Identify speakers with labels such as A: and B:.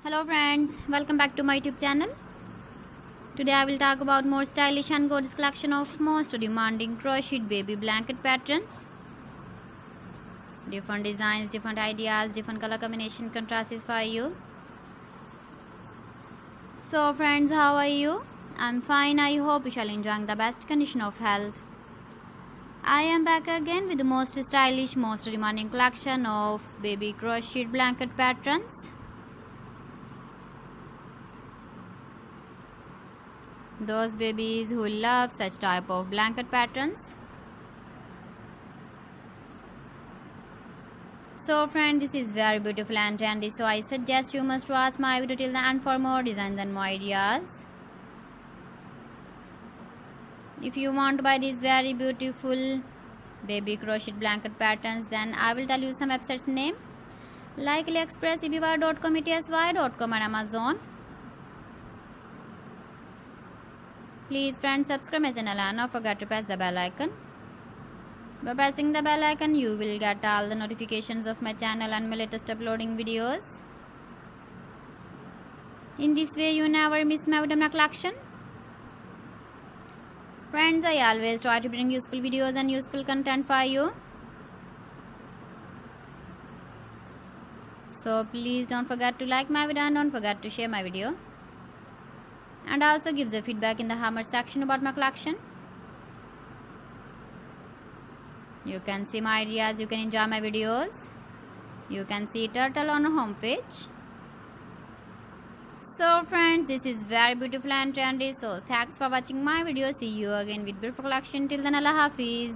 A: Hello friends, welcome back to my YouTube channel. Today I will talk about more stylish and gorgeous collection of most demanding crocheted baby blanket patterns. Different designs, different ideas, different color combination contrasts for you. So friends, how are you? I'm fine. I hope you shall enjoy the best condition of health. I am back again with the most stylish, most demanding collection of baby crocheted blanket patterns. Those babies who love such type of blanket patterns. So friends, this is very beautiful and trendy, so I suggest you must watch my video till the end for more designs and more ideas. If you want to buy these very beautiful baby crocheted blanket patterns, then I will tell you some websites name like AliExpress, eBay.com, ETSY.com and Amazon. Please friends, subscribe my channel and don't forget to press the bell icon. By pressing the bell icon, you will get all the notifications of my channel and my latest uploading videos. In this way, you never miss my video collection. Friends, I always try to bring useful videos and useful content for you. So please don't forget to like my video and don't forget to share my video. And also give the feedback in the comment section about my collection. You can see my ideas, you can enjoy my videos. You can see turtle on our home page. So friends, this is very beautiful and trendy. So thanks for watching my video. See you again with beautiful collection. Till then, Allah Hafiz.